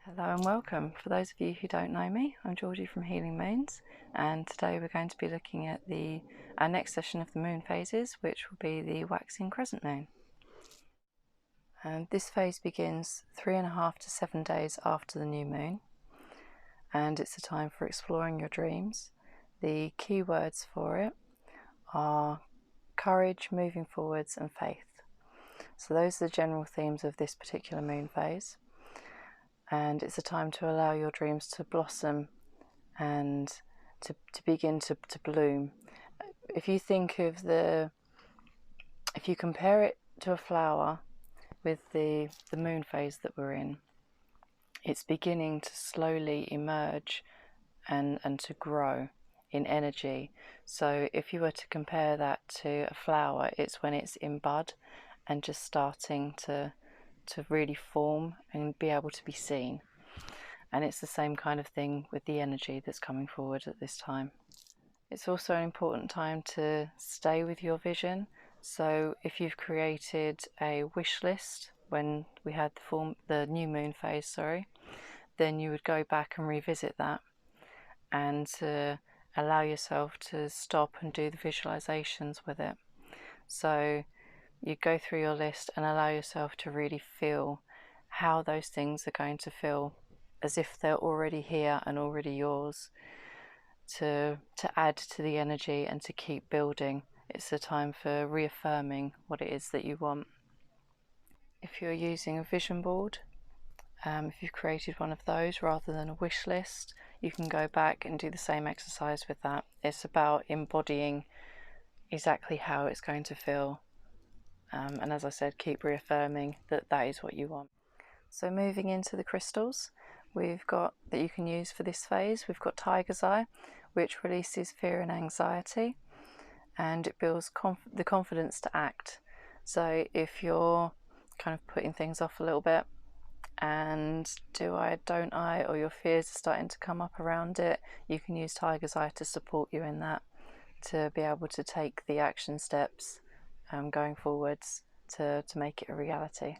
Hello and welcome. For those of you who don't know me, I'm Georgie from Healing Moons, and today we're going to be looking at our next session of the moon phases, which will be the Waxing Crescent Moon. And this phase begins 3.5 to 7 days after the new moon, and it's a time for exploring your dreams. The key words for it are courage, moving forwards, and faith. So those are the general themes of this particular moon phase. And it's a time to allow your dreams to blossom and to begin to bloom. If you compare it to a flower with the moon phase that we're in, it's beginning to slowly emerge and to grow in energy. So if you were to compare that to a flower, it's when it's in bud and just starting to really form and be able to be seen. And it's the same kind of thing with the energy that's coming forward at this time. It's also an important time to stay with your vision. So if you've created a wish list when we had the new moon phase, then you would go back and revisit that and to allow yourself to stop and do the visualizations with it. So you go through your list and allow yourself to really feel how those things are going to feel, as if they're already here and already yours, to add to the energy and to keep building. It's a time for reaffirming what it is that you want. If you're using a vision board, if you've created one of those rather than a wish list, you can go back and do the same exercise with that. It's about embodying exactly how it's going to feel. And as I said, keep reaffirming that is what you want. So moving into the crystals, we've got that you can use for this phase. We've got Tiger's Eye, which releases fear and anxiety, and it builds the confidence to act. So if you're kind of putting things off a little bit, and do I, don't I, or your fears are starting to come up around it, you can use Tiger's Eye to support you in that, to be able to take the action steps going forwards to make it a reality.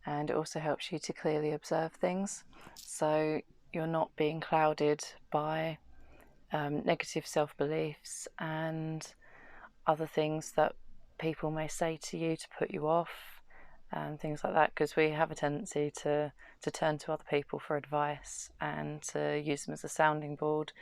And it also helps you to clearly observe things, so you're not being clouded by negative self-beliefs and other things that people may say to you to put you off and things like that, because we have a tendency to turn to other people for advice and to use them as a sounding board.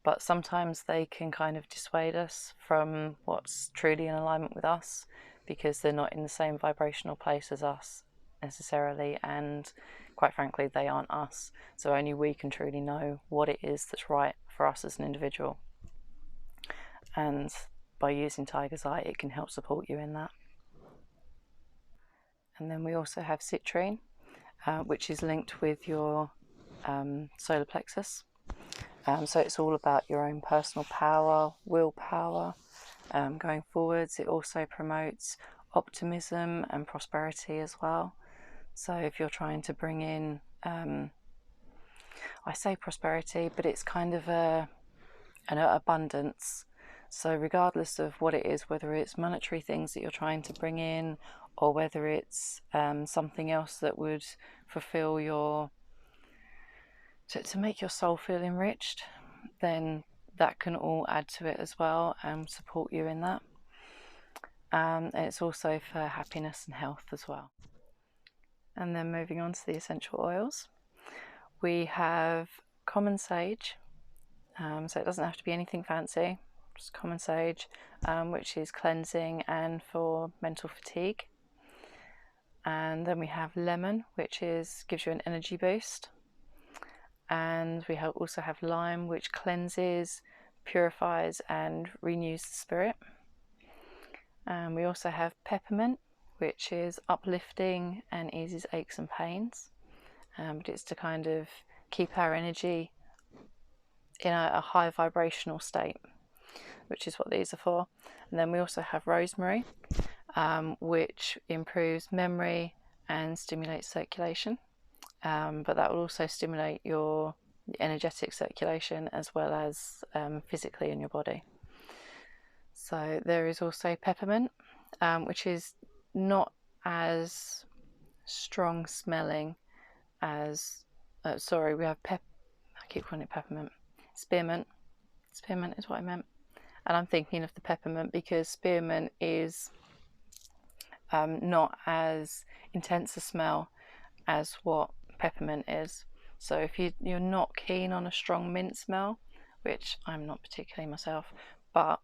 But sometimes they can kind of dissuade us from what's truly in alignment with us, because they're not in the same vibrational place as us necessarily, and quite frankly they aren't us. So only we can truly know what it is that's right for us as an individual. And by using Tiger's Eye, it can help support you in that. And then we also have citrine, which is linked with your solar plexus. So it's all about your own personal power, willpower, going forwards. It also promotes optimism and prosperity as well. So if you're trying to bring in, I say prosperity, but it's kind of an abundance. So regardless of what it is, whether it's monetary things that you're trying to bring in, or whether it's something else that would fulfill to make your soul feel enriched, then that can all add to it as well and support you in that. And it's also for happiness and health as well. And then moving on to the essential oils, we have common sage. So it doesn't have to be anything fancy, just common sage, which is cleansing and for mental fatigue. And then we have lemon, which gives you an energy boost. And we also have lime, which cleanses, purifies and renews the spirit. And we also have peppermint, which is uplifting and eases aches and pains. But it's to kind of keep our energy in a high vibrational state, which is what these are for. And then we also have rosemary, which improves memory and stimulates circulation. But that will also stimulate your energetic circulation as well as physically in your body. So there is also peppermint, which is not as strong smelling as, sorry, we have I keep calling it peppermint. Spearmint. Spearmint is what I meant. And I'm thinking of the peppermint because spearmint is not as intense a smell as what peppermint is. So if you're not keen on a strong mint smell, which I'm not particularly myself, but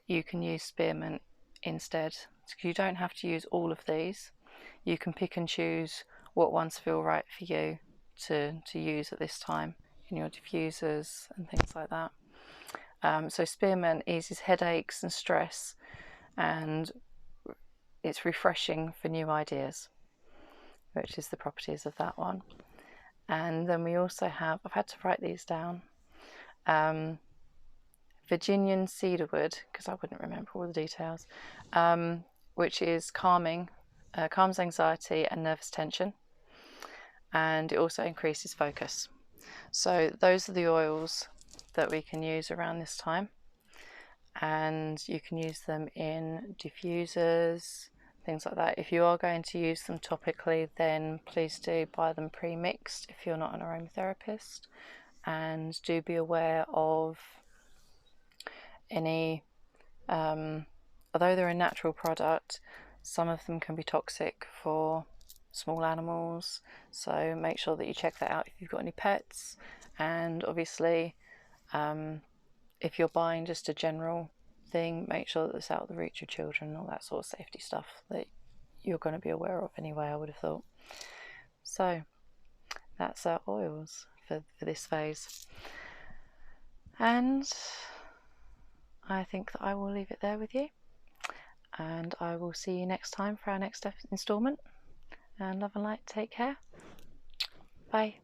you can use spearmint instead. So you don't have to use all of these. You can pick and choose what ones feel right for you to use at this time in your diffusers and things like that. So spearmint eases headaches and stress, and it's refreshing for new ideas, which is the properties of that one. And then we also have, I've had to write these down, Virginian cedarwood, because I wouldn't remember all the details, which is calming, calms anxiety and nervous tension, and it also increases focus. So those are the oils that we can use around this time, and you can use them in diffusers, things like that. If you are going to use them topically, then please do buy them pre-mixed if you're not an aromatherapist, and do be aware of any, although they're a natural product, some of them can be toxic for small animals, so make sure that you check that out if you've got any pets. And obviously if you're buying just a general thing, make sure that it's out of the reach of children, all that sort of safety stuff that you're going to be aware of anyway, I would have thought. So that's our oils for this phase, and I think that I will leave it there with you, and I will see you next time for our next instalment. And love and light, take care, bye.